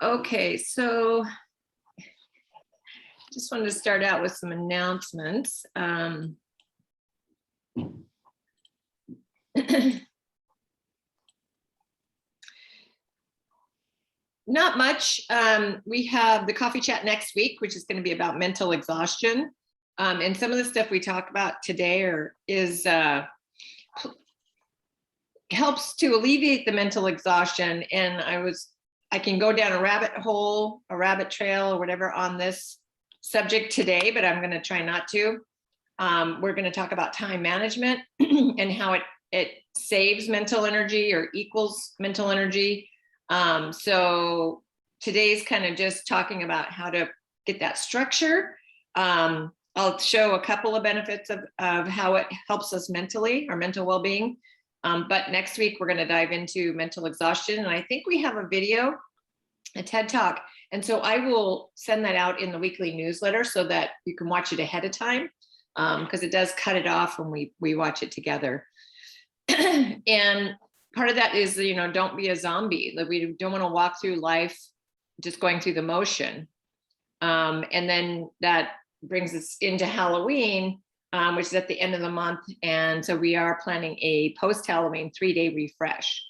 Okay, so just wanted to start out with some announcements. Not much. We have the coffee chat next week, which is going to be about mental exhaustion. And some of the stuff we talk about today helps to alleviate the mental exhaustion. And I can go down a rabbit hole, a rabbit trail or whatever on this subject today, but I'm going to try not to. We're going to talk about time management and how it saves mental energy or equals mental energy. So today's kind of just talking about how to get that structure. I'll show a couple of benefits of how it helps us mentally, our mental well-being. But next week, we're going to dive into mental exhaustion. And I think we have a video, a TED Talk. And so I will send that out in the weekly newsletter so that you can watch it ahead of time, because it does cut it off when we watch it together. And part of that is, don't be a zombie. Like, we don't want to walk through life just going through the motion. And then that brings us into Halloween, which is at the end of the month. And so we are planning a post-Halloween 3-day refresh.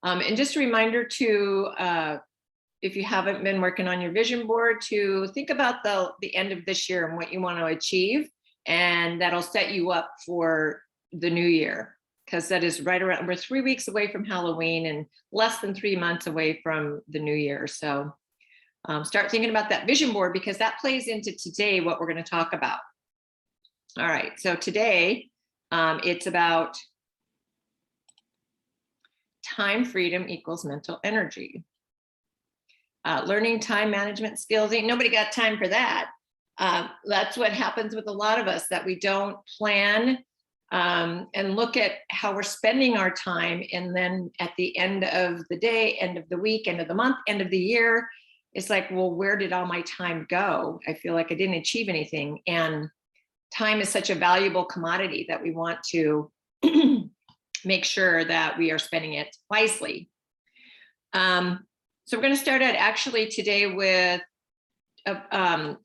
And just a reminder to, if you haven't been working on your vision board, to think about the end of this year and what you want to achieve. And that'll set you up for the new year, because that is right around, we're 3 weeks away from Halloween and less than 3 months away from the new year. So start thinking about that vision board, because that plays into today what we're going to talk about. All right, so today it's about time freedom equals mental energy. Learning time management skills. Ain't nobody got time for that. That's what happens with a lot of us, that we don't plan and look at how we're spending our time. And then at the end of the day, end of the week, end of the month, end of the year, it's like, well, where did all my time go? I feel like I didn't achieve anything. And time is such a valuable commodity that we want to make sure that we are spending it wisely. So we're going to start out actually today with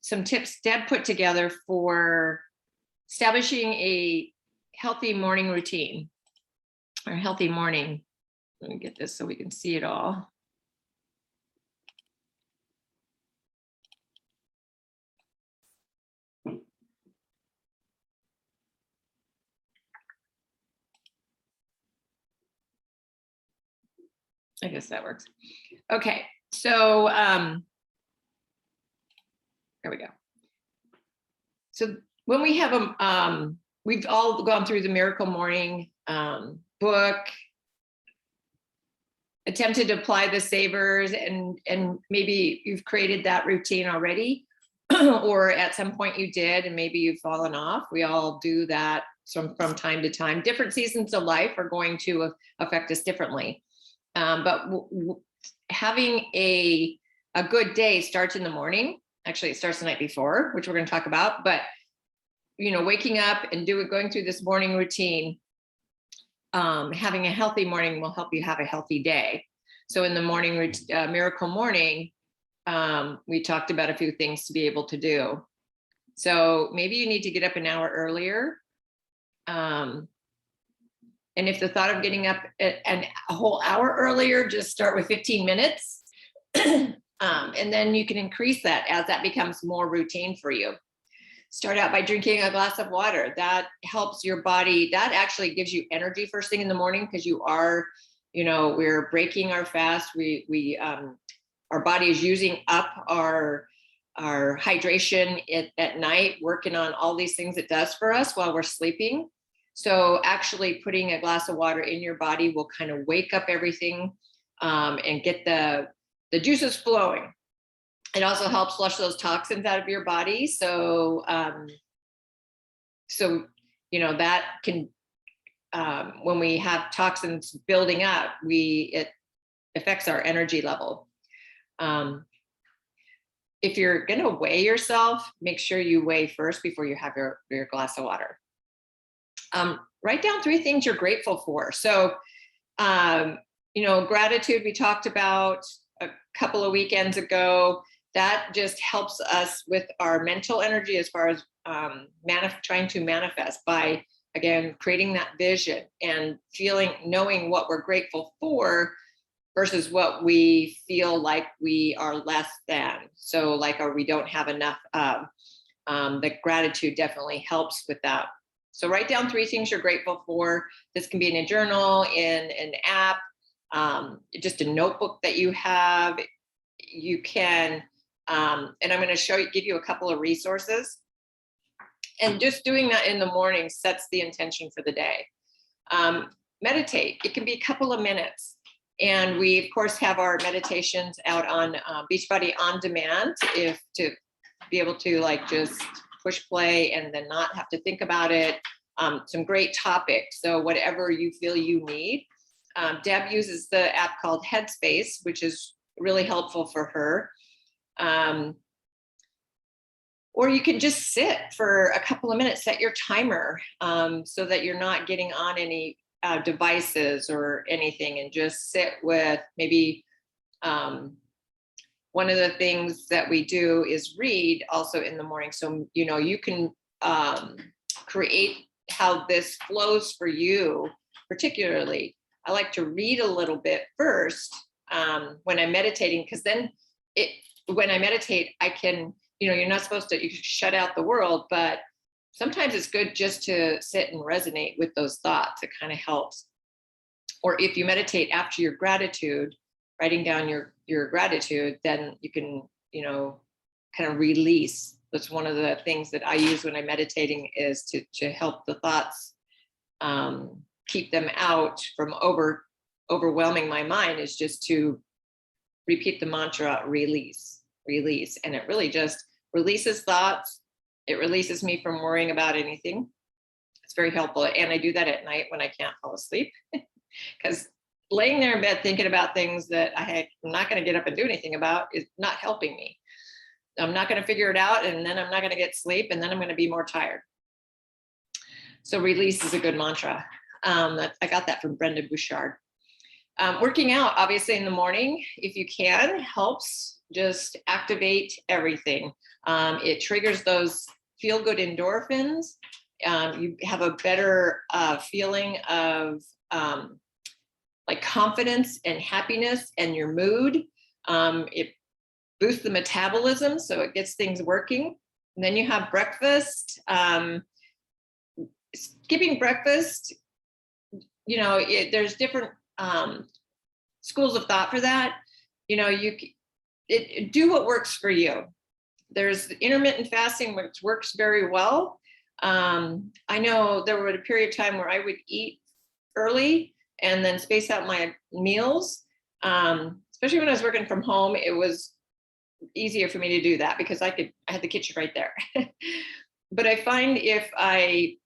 some tips Deb put together for establishing a healthy morning routine, or healthy morning. Let me get this so we can see it all. I guess that works. Okay, so there we go. So when we have we've all gone through the Miracle Morning book, attempted to apply the savers, and maybe you've created that routine already, or at some point you did, and maybe you've fallen off. We all do that from time to time. Different seasons of life are going to affect us differently. But having a good day starts in the morning. Actually, it starts the night before, which we're going to talk about. But waking up and going through this morning routine, having a healthy morning will help you have a healthy day. So in the morning, Miracle Morning, we talked about a few things to be able to do. So maybe you need to get up an hour earlier. And if the thought of getting up a whole hour earlier, just start with 15 minutes. And then you can increase that as that becomes more routine for you. Start out by drinking a glass of water. That helps your body. That actually gives you energy first thing in the morning, because you are, we're breaking our fast. Our body is using up our hydration at night, working on all these things it does for us while we're sleeping. So actually putting a glass of water in your body will kind of wake up everything and get the juices flowing. It also helps flush those toxins out of your body. So, that can, when we have toxins building up, it affects our energy level. If you're going to weigh yourself, make sure you weigh first before you have your glass of water. Write down 3 things you're grateful for. So, gratitude, we talked about a couple of weekends ago. That just helps us with our mental energy as far as trying to manifest by, again, creating that vision and knowing what we're grateful for versus what we feel like we are less than. So like, or we don't have enough of. The gratitude definitely helps with that. So write down 3 things you're grateful for. This can be in a journal, in an app, just a notebook that you have. You can, and I'm going to give you a couple of resources. And just doing that in the morning sets the intention for the day. Meditate. It can be a couple of minutes. And we, of course, have our meditations out on Beachbody On Demand, if to be able to like just push play and then not have to think about it. Some great topics. So whatever you feel you need. Deb uses the app called Headspace, which is really helpful for her. Or you can just sit for a couple of minutes, set your timer so that you're not getting on any devices or anything, and just sit with maybe one of the things that we do is read also in the morning. So, you know, you can create how this flows for you. Particularly, I like to read a little bit first when I'm meditating, because then when I meditate, I can, you know, you're not supposed to, you shut out the world, but sometimes it's good just to sit and resonate with those thoughts. It kind of helps. Or if you meditate after your gratitude, writing down your gratitude, then you can, you know, kind of release. That's one of the things that I use when I'm meditating, is to help the thoughts, keep them out from overwhelming my mind, is just to repeat the mantra, release, release. And it really just releases thoughts. It releases me from worrying about anything. It's very helpful. And I do that at night when I can't fall asleep, because laying there in bed thinking about things that I'm not going to get up and do anything about is not helping me. I'm not going to figure it out, and then I'm not going to get sleep, and then I'm going to be more tired. So release is a good mantra. I got that from Brendon Burchard. Working out, obviously, in the morning, if you can, helps just activate everything. It triggers those feel-good endorphins. You have a better feeling of like confidence and happiness and your mood. It boosts the metabolism, so it gets things working. And then you have breakfast. Skipping breakfast, you know, there's different schools of thought for that. You know, do what works for you. There's intermittent fasting, which works very well. I know there was a period of time where I would eat early and then space out my meals. Especially when I was working from home, it was easier for me to do that because I had the kitchen right there. But I find if I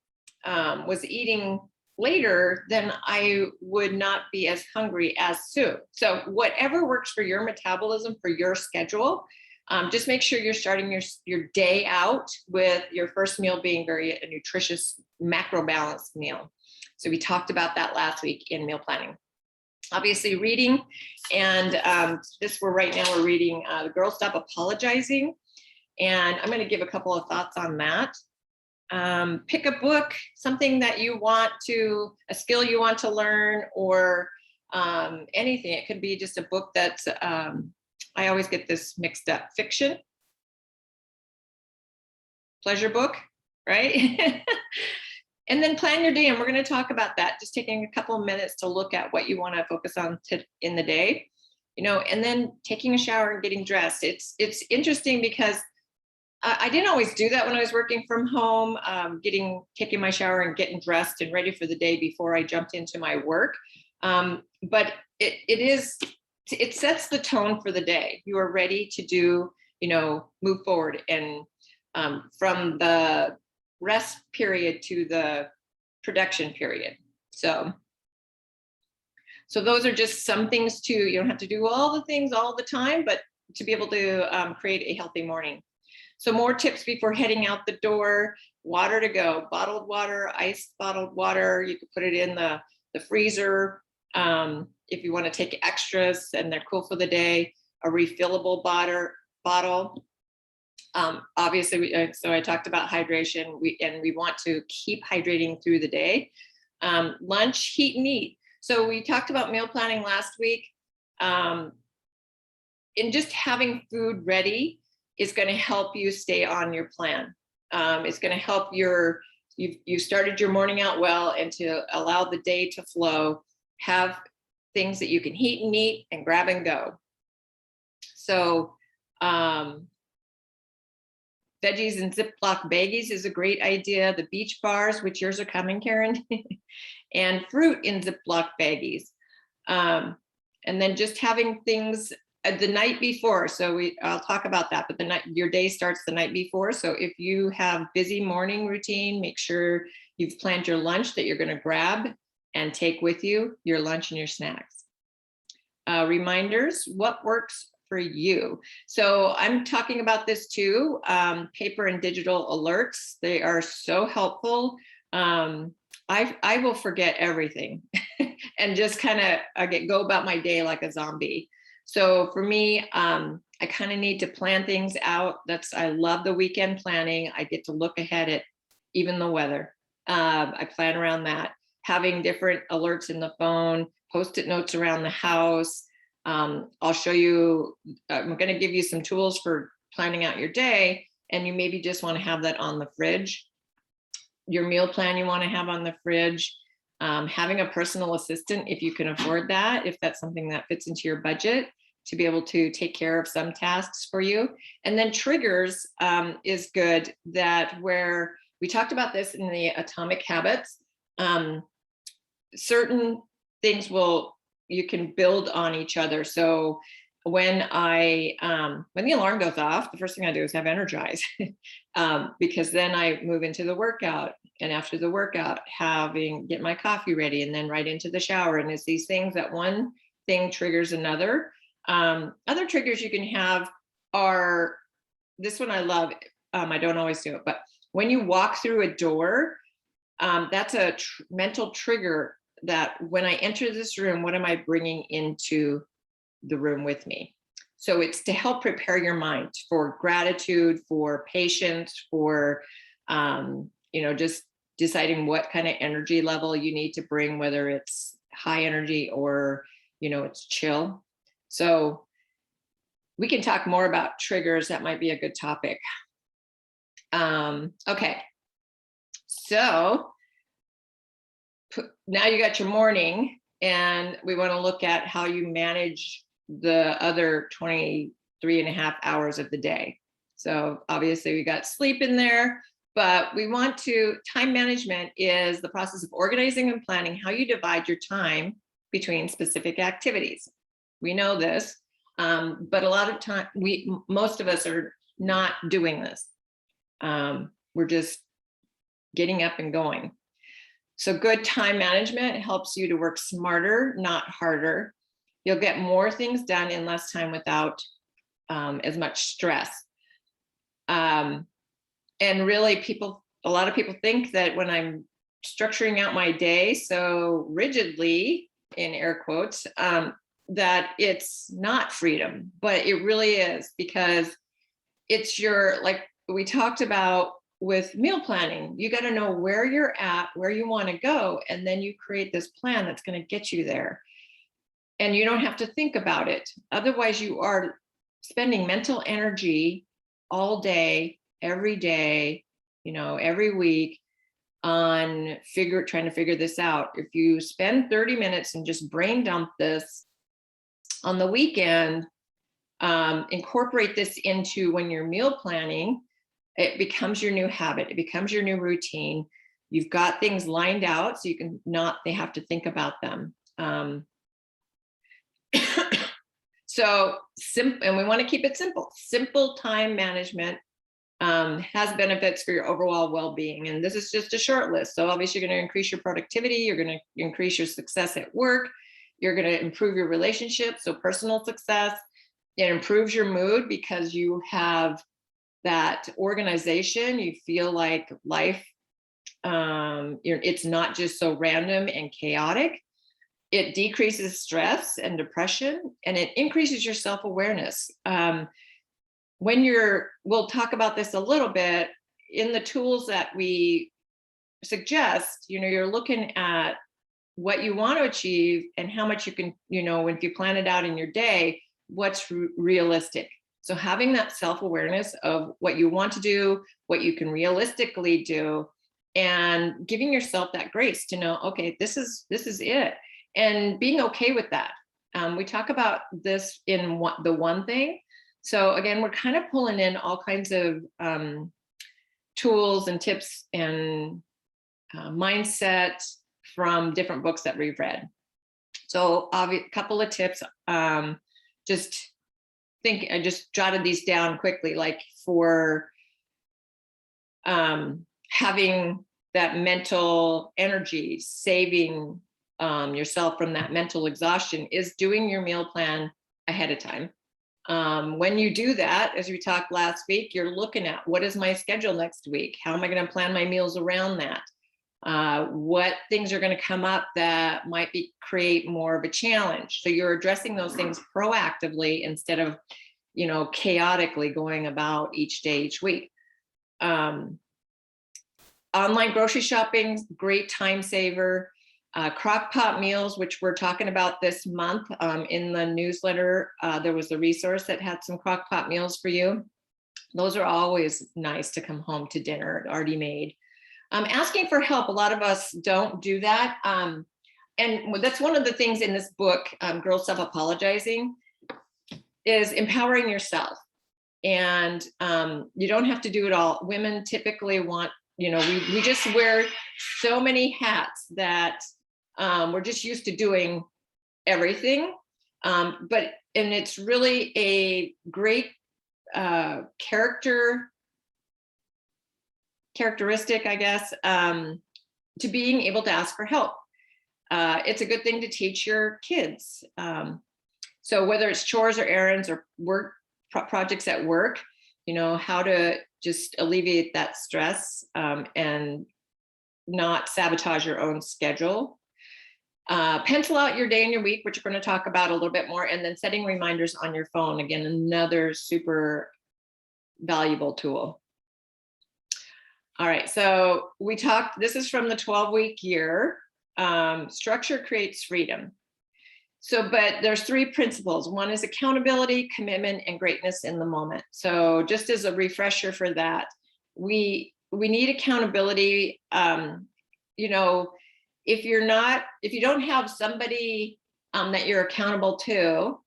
was eating later, then I would not be as hungry as soon. So whatever works for your metabolism, for your schedule, just make sure you're starting your day out with your first meal being a nutritious, macro balanced meal. So we talked about that last week in meal planning. Obviously reading, and right now we're reading The Girl Stop Apologizing. And I'm going to give a couple of thoughts on that. Pick a book, something that you want to, a skill you want to learn, or anything. It could be just a book that's, I always get this mixed up, fiction, pleasure book, right? And then plan your day. And we're going to talk about that, just taking a couple of minutes to look at what you want to focus on in the day, you know, and then taking a shower and getting dressed. It's interesting because I didn't always do that when I was working from home, taking my shower and getting dressed and ready for the day before I jumped into my work. But it sets the tone for the day. You are ready to do, you know, move forward, and from the rest period to the production period. So those are just some things you don't have to do all the things all the time, but to be able to create a healthy morning. So more tips before heading out the door: water to go, bottled water, iced bottled water. You could put it in the freezer if you want to take extras and they're cool for the day. a refillable bottle. Obviously, so I talked about hydration, we want to keep hydrating through the day. Lunch, heat and eat. So we talked about meal planning last week. And just having food ready is going to help you stay on your plan. It's going to help you started your morning out well, and to allow the day to flow, have things that you can heat and eat and grab and go. So veggies and Ziploc baggies is a great idea. The beach bars, which yours are coming, Karen, and fruit in Ziploc baggies. And then just having things the night before. So I'll talk about that, but your day starts the night before. So if you have busy morning routine, make sure you've planned your lunch that you're going to grab and take with you, your lunch and your snacks. Reminders, what works for you? So I'm talking about this too. Paper and digital alerts, they are so helpful. I will forget everything and just kind of go about my day like a zombie. So for me, I kind of need to plan things out. I love the weekend planning. I get to look ahead at even the weather. I plan around that, having different alerts in the phone, Post-it notes around the house. I'll show you, I'm going to give you some tools for planning out your day, and you maybe just want to have that on the fridge. Your meal plan you want to have on the fridge. Having a personal assistant, if you can afford that, if that's something that fits into your budget, to be able to take care of some tasks for you. And then triggers is good, that where we talked about this in the Atomic Habits, certain things you can build on each other. So when the alarm goes off, the first thing I do is have Energize, because then I move into the workout, and after the workout, get my coffee ready, and then right into the shower. And it's these things that one thing triggers another. Other triggers you can have are, this one I love. I don't always do it, but when you walk through a door, that's a mental trigger, that when I enter this room, what am I bringing into the room with me? So it's to help prepare your mind for gratitude, for patience, for, just deciding what kind of energy level you need to bring, whether it's high energy or, it's chill. So we can talk more about triggers. That might be a good topic. Okay. So now you got your morning, and we want to look at how you manage the other 23 and a half hours of the day. So obviously we got sleep in there, but time management is the process of organizing and planning how you divide your time between specific activities. We know this, but a lot of time, most of us are not doing this. We're just getting up and going. So good time management helps you to work smarter, not harder. You'll get more things done in less time without as much stress. And really, a lot of people think that when I'm structuring out my day so rigidly, in air quotes, that it's not freedom, but it really is, because it's like we talked about with meal planning, you got to know where you're at, where you want to go, and then you create this plan that's going to get you there. And you don't have to think about it. Otherwise, you are spending mental energy all day, every day, every week on trying to figure this out. If you spend 30 minutes and just brain dump this on the weekend, incorporate this into when you're meal planning, it becomes your new habit. It becomes your new routine. You've got things lined out, so they have to think about them. So and we want to keep it simple. Simple time management has benefits for your overall well-being. And this is just a short list. So obviously you're going to increase your productivity. You're going to increase your success at work. You're going to improve your relationships. So personal success, it improves your mood because you have that organization. You feel like life, it's not just so random and chaotic. it decreases stress and depression, and it increases your self-awareness. We'll talk about this a little bit in the tools that we suggest. You're looking at what you want to achieve and how much you can, if you plan it out in your day, what's realistic. So having that self-awareness of what you want to do, what you can realistically do, and giving yourself that grace to know, okay, this is it, and being okay with that. We talk about this in the one thing. So again, we're kind of pulling in all kinds of tools and tips and mindset from different books that we've read. So a couple of tips. I just jotted these down quickly, like for having that mental energy, saving yourself from that mental exhaustion, is doing your meal plan ahead of time. When you do that, as we talked last week, you're looking at, what is my schedule next week? How am I going to plan my meals around that? What things are going to come up that might create more of a challenge? So you're addressing those things proactively instead of, chaotically going about each day, each week. Online grocery shopping, great time saver. Crock pot meals, which we're talking about this month. In the newsletter, there was a resource that had some crock pot meals for you. Those are always nice to come home to dinner already made. Asking for help, a lot of us don't do that. And that's one of the things in this book, Girl Stop Apologizing, is empowering yourself. And you don't have to do it all. Women typically want, we just wear so many hats that we're just used to doing everything. And it's really a great characteristic, I guess, to being able to ask for help. It's a good thing to teach your kids. So whether it's chores or errands or work projects at work, how to just alleviate that stress and not sabotage your own schedule. Pencil out your day and your week, which we're going to talk about a little bit more, and then setting reminders on your phone. Again, another super valuable tool. All right, so this is from the 12-week year. Structure creates freedom. But there's 3 principles. One is accountability, commitment, and greatness in the moment. So just as a refresher for that, we need accountability. If you don't have somebody that you're accountable to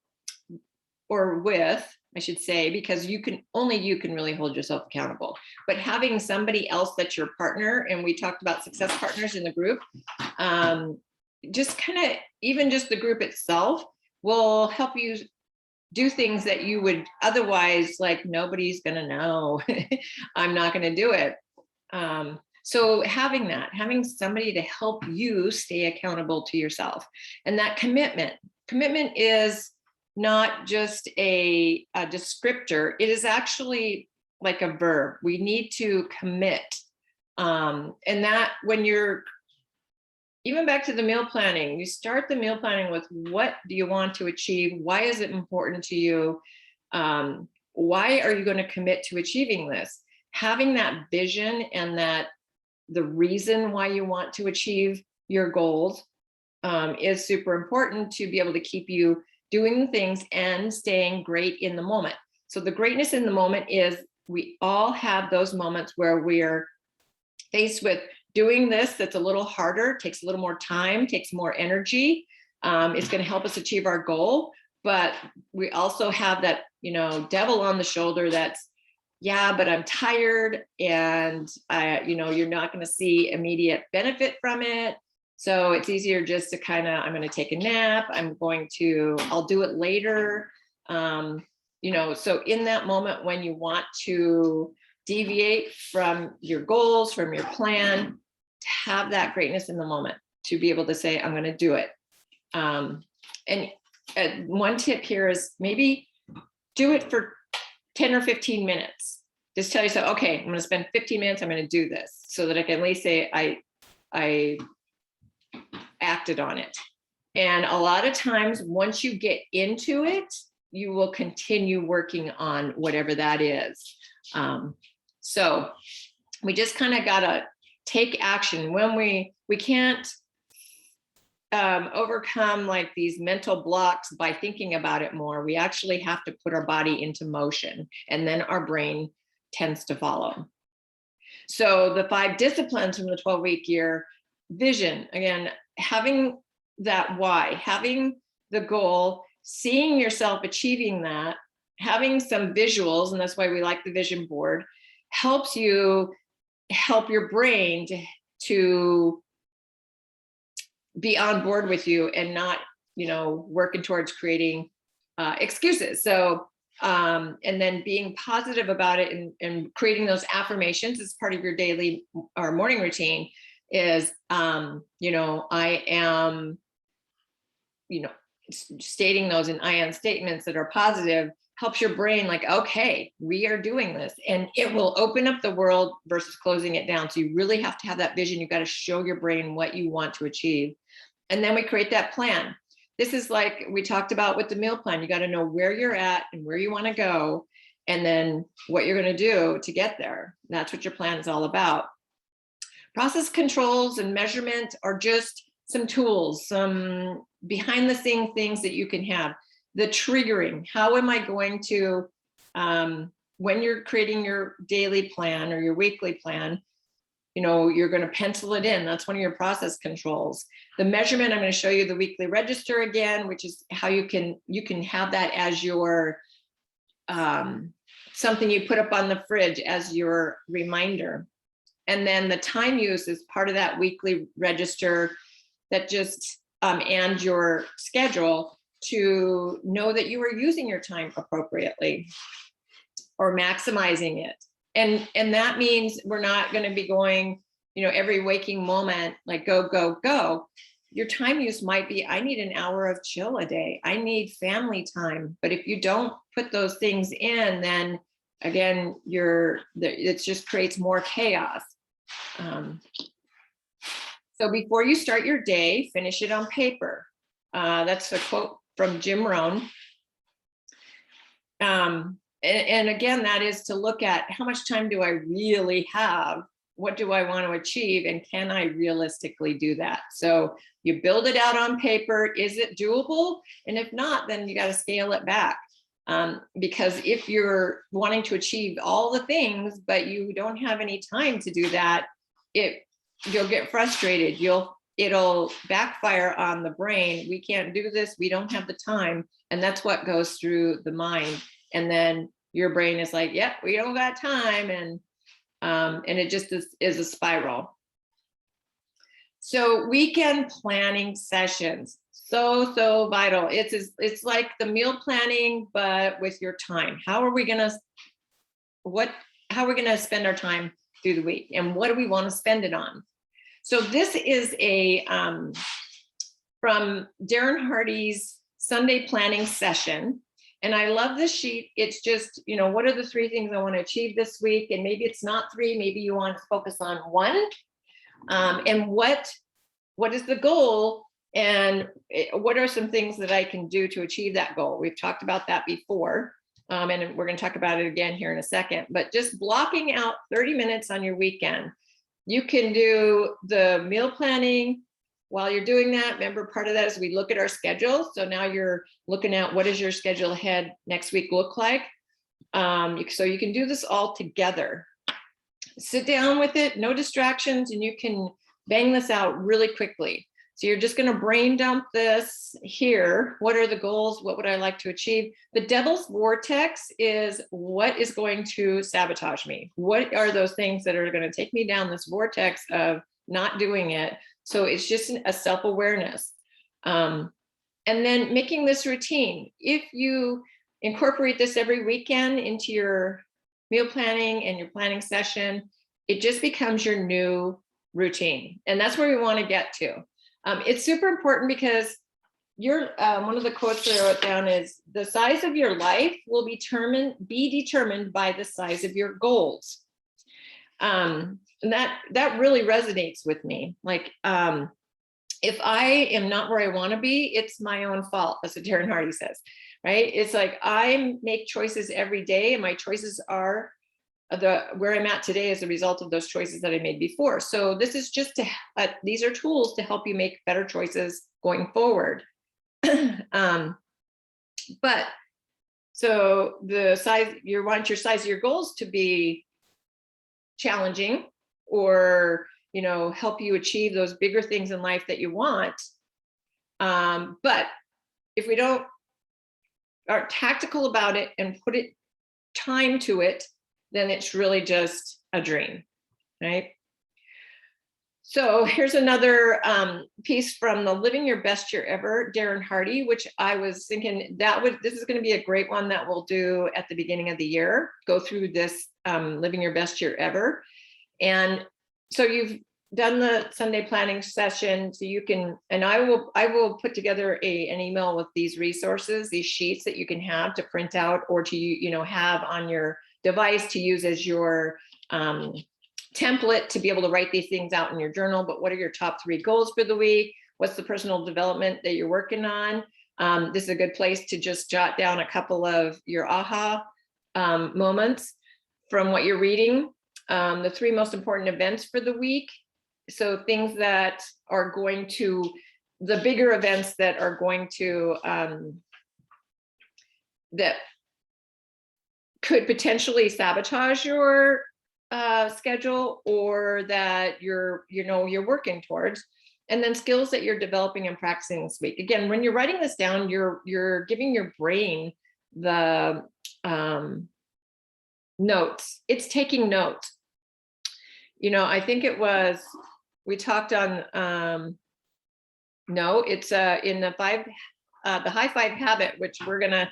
or with, I should say, because only you can really hold yourself accountable. But having somebody else that's your partner, and we talked about success partners in the group, just kind of, even just the group itself will help you do things that you would otherwise, like, nobody's going to know. I'm not going to do it. So having somebody to help you stay accountable to yourself, and that commitment is not just a descriptor. It is actually like a verb. We need to commit. And that, when you're, even back to the meal planning, you start the meal planning with, what do you want to achieve? Why is it important to you? Why are you going to commit to achieving this? Having that vision and the reason why you want to achieve your goals is super important to be able to keep you doing things and staying great in the moment. So the greatness in the moment is, we all have those moments where we're faced with doing this that's a little harder, takes a little more time, takes more energy. It's going to help us achieve our goal. But we also have that, devil on the shoulder that's, yeah, but I'm tired, and you're not going to see immediate benefit from it. So it's easier just to I'm going to take a nap. I'll do it later. So in that moment when you want to deviate from your goals, from your plan, to have that greatness in the moment, to be able to say, I'm going to do it. And one tip here is, maybe do it for 10 or 15 minutes. Just tell yourself, okay, I'm going to spend 15 minutes. I'm going to do this, so that I can at least say I acted on it. And a lot of times, once you get into it, you will continue working on whatever that is. So we just kind of got to take action when we can't overcome like these mental blocks by thinking about it more. We actually have to put our body into motion, and then our brain tends to follow. So the 5 disciplines from the 12-week year: vision, again, having that why, having the goal, seeing yourself achieving that, having some visuals, and that's why we like the vision board, helps you help your brain to be on board with you and not, working towards creating excuses. So, and then being positive about it and creating those affirmations as part of your daily or morning routine is, I am, stating those in I am statements that are positive helps your brain like, okay, we are doing this, and it will open up the world versus closing it down. So you really have to have that vision. You've got to show your brain what you want to achieve. And then we create that plan. This is like we talked about with the meal plan. You got to know where you're at and where you want to go, and then what you're going to do to get there. And that's what your plan is all about. Process controls and measurement are just some tools, some behind the scene things that you can have. The triggering, how am I going to, when you're creating your daily plan or your weekly plan, you're going to pencil it in. That's one of your process controls. The measurement, I'm going to show you the weekly register again, which is how you can have that as your, something you put up on the fridge as your reminder. And then the time use is part of that weekly register that just, and your schedule to know that you are using your time appropriately or maximizing it. And that means we're not going to be going, every waking moment, like go, go, go. Your time use might be, I need an hour of chill a day. I need family time. But if you don't put those things in, then again, it just creates more chaos. So before you start your day, finish it on paper. That's a quote from Jim Rohn. And again, that is to look at how much time do I really have? What do I want to achieve? And can I realistically do that? So you build it out on paper. Is it doable? And if not, then you got to scale it back. Because if you're wanting to achieve all the things, but you don't have any time to do that, you'll get frustrated. It'll backfire on the brain. We can't do this. We don't have the time. And that's what goes through the mind. And then your brain is like, yep, we don't got time. And it just is a spiral. So weekend planning sessions, so vital. It's like the meal planning, but with your time. How are we gonna spend our time through the week? And what do we want to spend it on? So this is from Darren Hardy's Sunday planning session. And I love this sheet. It's just, what are the 3 things I want to achieve this week? And maybe it's not 3, maybe you want to focus on 1. And what is the goal? And what are some things that I can do to achieve that goal? We've talked about that before. And we're going to talk about it again here in a second, but just blocking out 30 minutes on your weekend. You can do the meal planning. While you're doing that, remember, part of that is we look at our schedule. So now you're looking at what does your schedule ahead next week look like? So you can do this all together. Sit down with it, no distractions, and you can bang this out really quickly. So you're just going to brain dump this here. What are the goals? What would I like to achieve? The devil's vortex is what is going to sabotage me? What are those things that are going to take me down this vortex of not doing it? So it's just a self-awareness. And then making this routine. If you incorporate this every weekend into your meal planning and your planning session, it just becomes your new routine. And that's where we want to get to. It's super important because one of the quotes that I wrote down is the size of your life will be determined by the size of your goals. And that really resonates with me. Like, if I am not where I want to be, it's my own fault. That's what Darren Hardy says, right? It's like I make choices every day, and my choices are where I'm at today as a result of those choices that I made before. So this is just these are tools to help you make better choices going forward. But so the size, you want your size of your goals to be challenging, or help you achieve those bigger things in life that you want. But if we don't are tactical about it and put it time to it, then it's really just a dream, right? So here's another piece from the Living Your Best Year Ever, Darren Hardy, which I was thinking this is going to be a great one that we'll do at the beginning of the year, go through this Living Your Best Year Ever. And so you've done the Sunday planning session, so you can, and I will put together an email with these resources, these sheets that you can have to print out, or to have on your device to use as your template to be able to write these things out in your journal. But what are your top 3 goals for the week? What's the personal development that you're working on? This is a good place to just jot down a couple of your aha moments from what you're reading. The 3 most important events for the week. So things that are going to, the bigger events that are going to, that could potentially sabotage your schedule, or that you're working towards. And then skills that you're developing and practicing this week. Again, when you're writing this down, you're giving your brain the notes. It's taking notes. I think it was, we talked on, no, it's in the High Five Habit, which we're gonna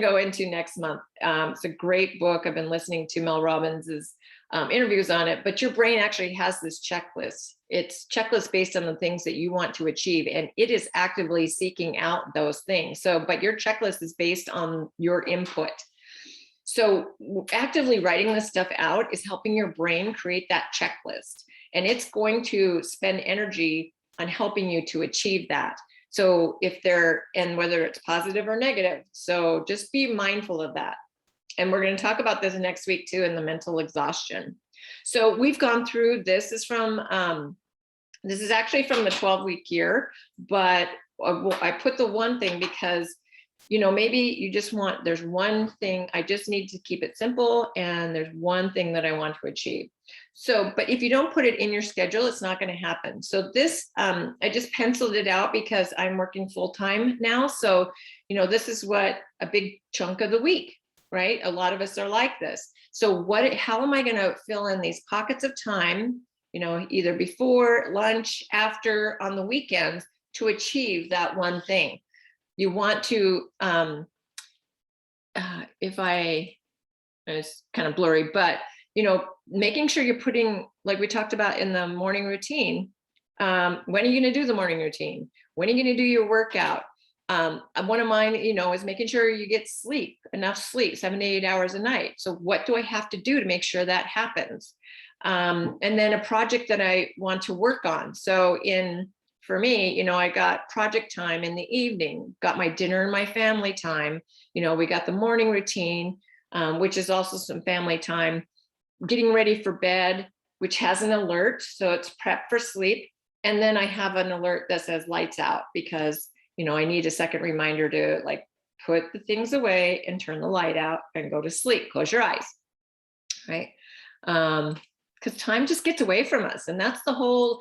go into next month. It's a great book. I've been listening to Mel Robbins's interviews on it, but your brain actually has this checklist. It's checklist based on the things that you want to achieve, and it is actively seeking out those things. So, but your checklist is based on your input. So actively writing this stuff out is helping your brain create that checklist, and it's going to spend energy on helping you to achieve that. So and whether it's positive or negative. So just be mindful of that. And we're going to talk about this next week too, in the mental exhaustion. So we've gone through, this is actually from the 12-week year, but I put the one thing because maybe you just there's one thing, I just need to keep it simple, and there's one thing that I want to achieve. So, but if you don't put it in your schedule, it's not going to happen. So this, I just penciled it out because I'm working full-time now. So, this is what a big chunk of the week, right? A lot of us are like this. So how am I going to fill in these pockets of time, either before, lunch, after, on the weekends, to achieve that one thing? You want to, it's kind of blurry, but, making sure you're putting, like we talked about in the morning routine, when are you going to do the morning routine? When are you going to do your workout? One of mine, is making sure you get enough sleep, 7 to 8 hours a night. So what do I have to do to make sure that happens? And then a project that I want to work on. So for me, I got project time in the evening, got my dinner and my family time. We got the morning routine, which is also some family time, getting ready for bed, which has an alert. So it's prep for sleep. And then I have an alert that says lights out, because, I need a second reminder to put the things away and turn the light out and go to sleep. Close your eyes, right? Because time just gets away from us. And that's the whole,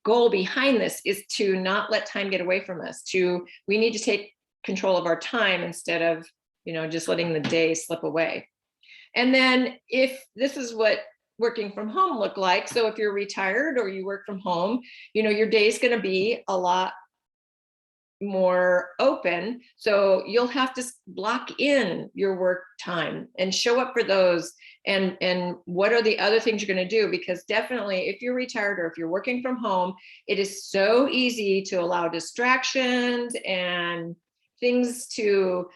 goal behind this, is to not let time get away from us. We need to take control of our time instead of, just letting the day slip away. And then if this is what working from home look like, so if you're retired or you work from home, your day is going to be a lot more open. So you'll have to block in your work time and show up for those. And what are the other things you're going to do? Because definitely, if you're retired or if you're working from home, it is so easy to allow distractions and things to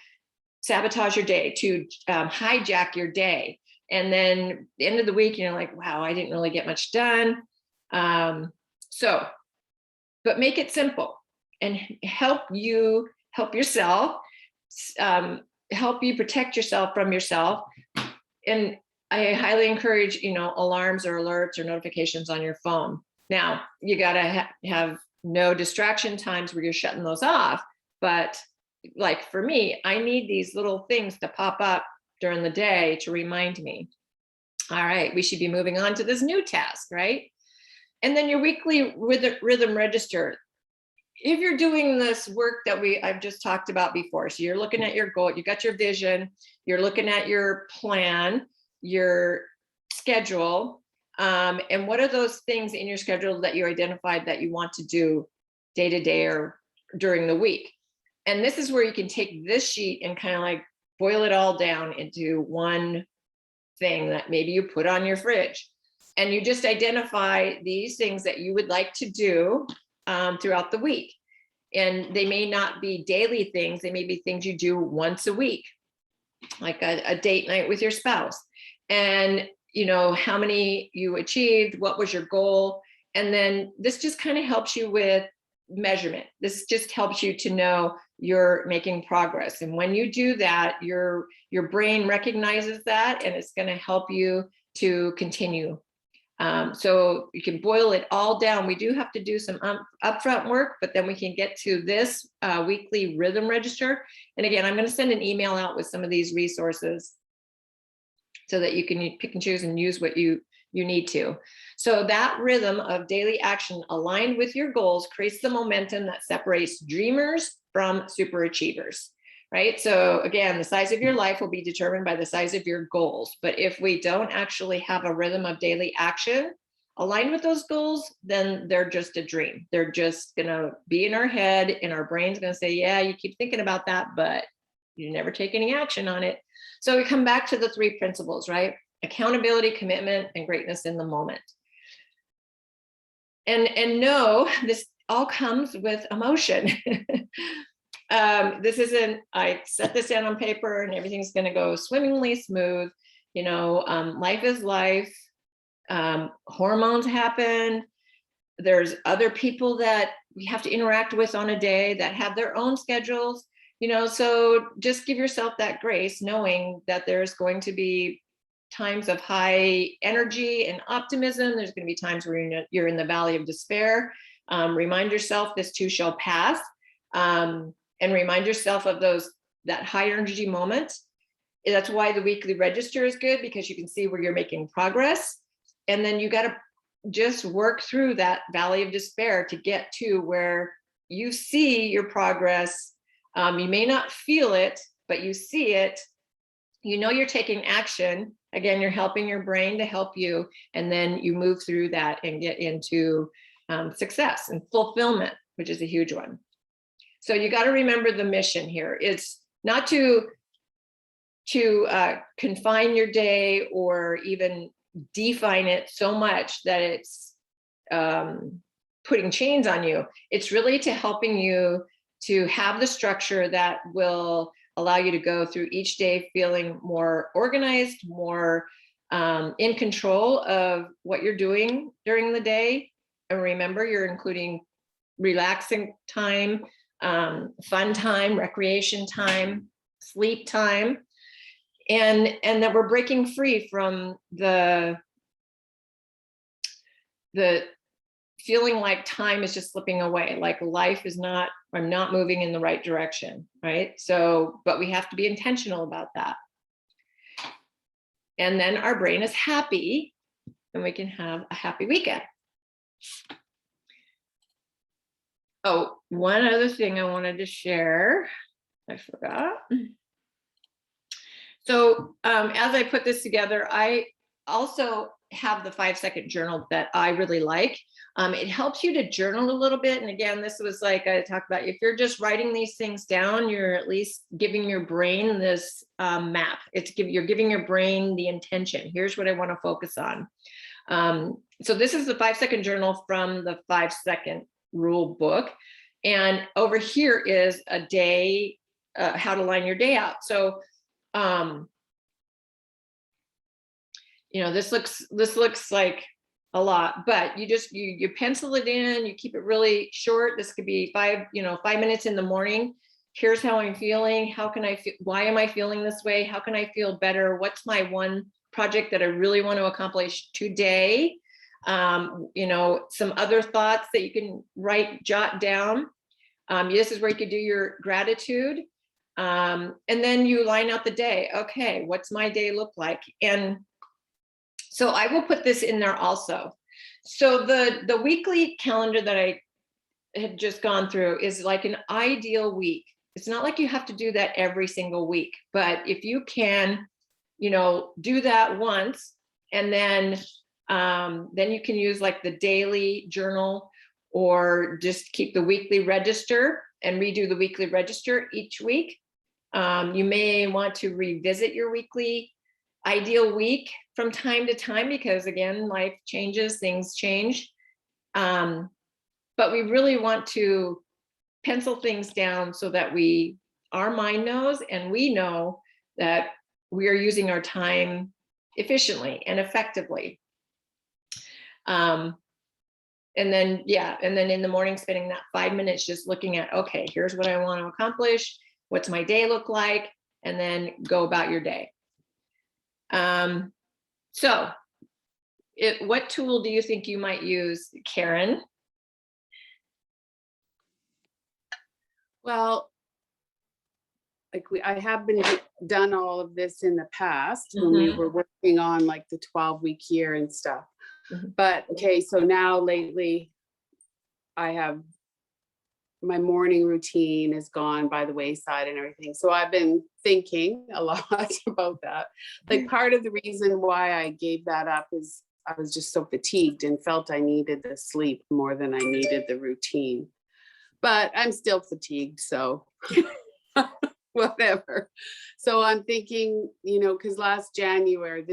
sabotage your day, to hijack your day. And then the end of the week, you're like, wow, I didn't really get much done. But make it simple and help yourself, help you protect yourself from yourself. And I highly encourage, alarms or alerts or notifications on your phone. Now, you got to have no distraction times where you're shutting those off. But like for me, I need these little things to pop up during the day to remind me, all right, we should be moving on to this new task, right? And then your weekly rhythm register. If you're doing this work that I've just talked about before, so you're looking at your goal, you got your vision, you're looking at your plan, your schedule, and what are those things in your schedule that you identified that you want to do day to day or during the week? And this is where you can take this sheet and kind of like boil it all down into one thing that maybe you put on your fridge. And you just identify these things that you would like to do throughout the week. And they may not be daily things. They may be things you do once a week, like a date night with your spouse. And, how many you achieved, what was your goal? And then this just kind of helps you with measurement. This just helps you to know you're making progress. And when you do that, your brain recognizes that, and it's going to help you to continue. So you can boil it all down. We do have to do some upfront work, but then we can get to this weekly rhythm register. And again, I'm going to send an email out with some of these resources so that you can pick and choose and use what you need to. So that rhythm of daily action aligned with your goals creates the momentum that separates dreamers from superachievers. Right? So again, the size of your life will be determined by the size of your goals. But if we don't actually have a rhythm of daily action aligned with those goals, then they're just a dream. They're just going to be in our head, and our brain's going to say, yeah, you keep thinking about that, but you never take any action on it. So we come back to the 3 principles, right? Accountability, commitment, and greatness in the moment. And no, this all comes with emotion. This isn't, I set this down on paper and everything's going to go swimmingly smooth. Life is life. Hormones happen. There's other people that we have to interact with on a day that have their own schedules, so just give yourself that grace, knowing that there's going to be times of high energy and optimism. There's going to be times where you're in the valley of despair. Remind yourself this too shall pass. And remind yourself of that high energy moment. That's why the weekly register is good, because you can see where you're making progress. And then you got to just work through that valley of despair to get to where you see your progress. You may not feel it, but you see it. You're taking action. Again, you're helping your brain to help you. And then you move through that and get into success and fulfillment, which is a huge one. So you got to remember the mission here. It's not to confine your day or even define it so much that it's putting chains on you. It's really to helping you to have the structure that will allow you to go through each day feeling more organized, more in control of what you're doing during the day. And remember, you're including relaxing time, fun time, recreation time, sleep time, and that we're breaking free from the feeling like time is just slipping away, like life is not, I'm not moving in the right direction, right? So, but we have to be intentional about that. And then our brain is happy and we can have a happy weekend. Oh, one other thing I wanted to share, I forgot. So as I put this together, I also have the 5-second journal that I really like. It helps you to journal a little bit. And again, this was like I talked about, if you're just writing these things down, you're at least giving your brain this map. You're giving your brain the intention. Here's what I want to focus on. So this is the 5-second journal from the 5-second rule book. And over here is a day, how to line your day out. So this looks like a lot, but you pencil it in, you keep it really short. This could be 5 minutes in the morning. Here's how I'm feeling. How can I feel? Why am I feeling this way? How can I feel better? What's my one project that I really want to accomplish today? Some other thoughts that you can jot down. This is where you could do your gratitude. And then you line out the day. Okay, what's my day look like? And so I will put this in there also. So the weekly calendar that I had just gone through is like an ideal week. It's not like you have to do that every single week, but if you can, do that once, and then you can use like the daily journal, or just keep the weekly register and redo the weekly register each week. You may want to revisit your weekly ideal week from time to time, because again, life changes, things change. But we really want to pencil things down so that our mind knows, and we know that we are using our time efficiently and effectively. And then in the morning, spending that 5 minutes just looking at, okay, here's what I want to accomplish. What's my day look like? And then go about your day. So what tool do you think you might use, Karen? Well, I have done all of this in the past when we were working on like the 12-week year and stuff. But okay, so now lately my morning routine has gone by the wayside and everything. So I've been thinking a lot about that. Like, part of the reason why I gave that up is I was just so fatigued and felt I needed the sleep more than I needed the routine. But I'm still fatigued, so whatever. So I'm thinking, because past January,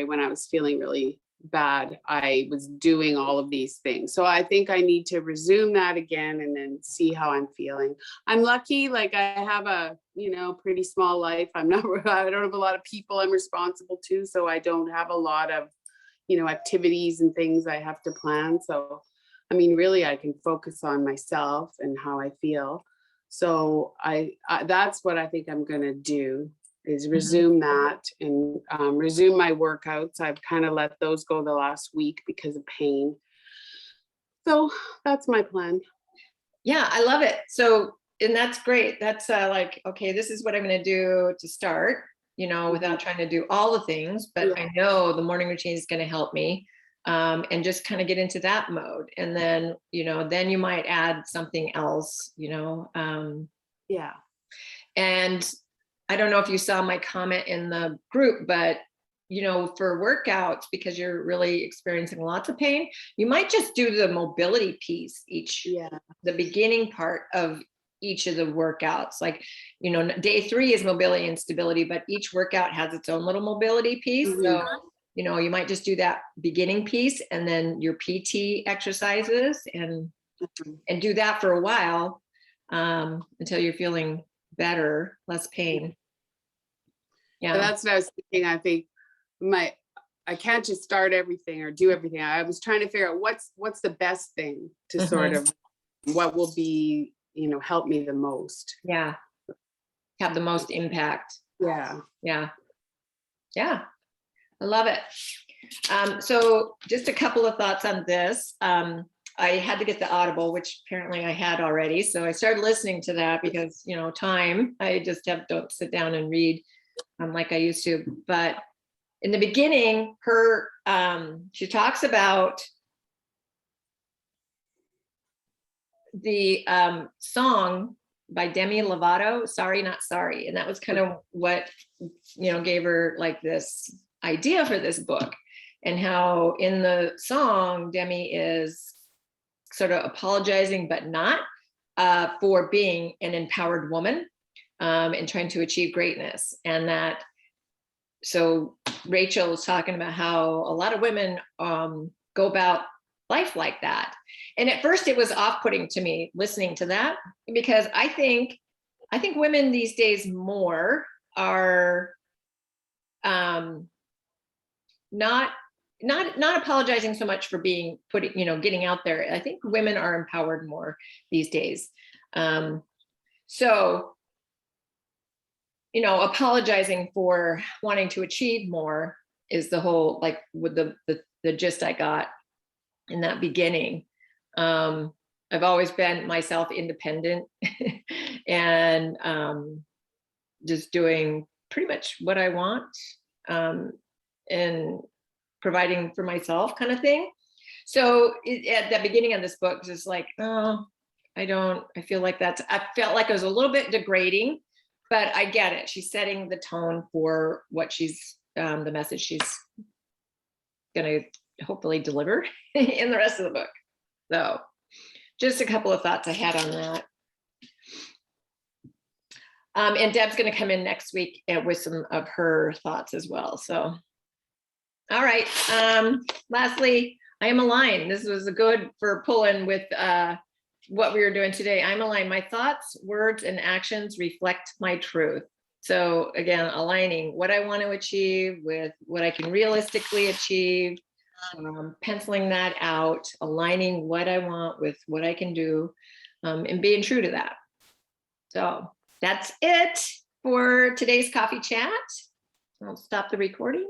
when I was feeling really bad, I was doing all of these things. So I think I need to resume that again and then see how I'm feeling. I'm lucky, like I have a, pretty small life. I don't have a lot of people I'm responsible to, so I don't have a lot of, activities and things I have to plan. So, really I can focus on myself and how I feel. So I that's what I think I'm going to do, is resume that and resume my workouts. I've kind of let those go the last week because of pain. So that's my plan. Yeah, I love it. So, and that's great. That's like, okay, this is what I'm going to do to start, without trying to do all the things, but I know the morning routine is going to help me. And just kind of get into that mode. And then, then you might add something else, Yeah. And I don't know if you saw my comment in the group, but, for workouts, because you're really experiencing lots of pain, you might just do the mobility piece, the beginning part of each of the workouts. Like, day 3 is mobility and stability, but each workout has its own little mobility piece. So, you might just do that beginning piece and then your PT exercises and do that for a while, until you're feeling better, less pain. Yeah. So that's what I was thinking. I think I can't just start everything or do everything. I was trying to figure out what's the best thing to sort of, what will be, help me the most. Yeah. Have the most impact. Yeah. Yeah. Yeah. I love it. So just a couple of thoughts on this. I had to get the Audible, which apparently I had already. So I started listening to that because, time, I just don't sit down and read like I used to. But in the beginning, she talks about the song by Demi Lovato, Sorry Not Sorry. And that was kind of what, gave her like this idea for this book, and how in the song, Demi is sort of apologizing, but not, for being an empowered woman, and trying to achieve greatness. And so Rachel was talking about how a lot of women go about life like that. And at first it was off-putting to me listening to that, because I think women these days more are not apologizing so much for being putting, getting out there. I think women are empowered more these days. So, apologizing for wanting to achieve more is the whole, like, with the gist I got in that beginning. I've always been myself independent and just doing pretty much what I want, and providing for myself, kind of thing. So at the beginning of this book, just like, oh, I feel like I felt like it was a little bit degrading, but I get it. She's setting the tone for what the message she's gonna hopefully deliver in the rest of the book. So just a couple of thoughts I had on that. And Deb's going to come in next week with some of her thoughts as well. So, all right. Lastly, I am aligned. This was good for pulling with what we were doing today. I'm aligned. My thoughts, words, and actions reflect my truth. So again, aligning what I want to achieve with what I can realistically achieve, penciling that out, aligning what I want with what I can do, and being true to that. So that's it for today's coffee chat. I'll stop the recording.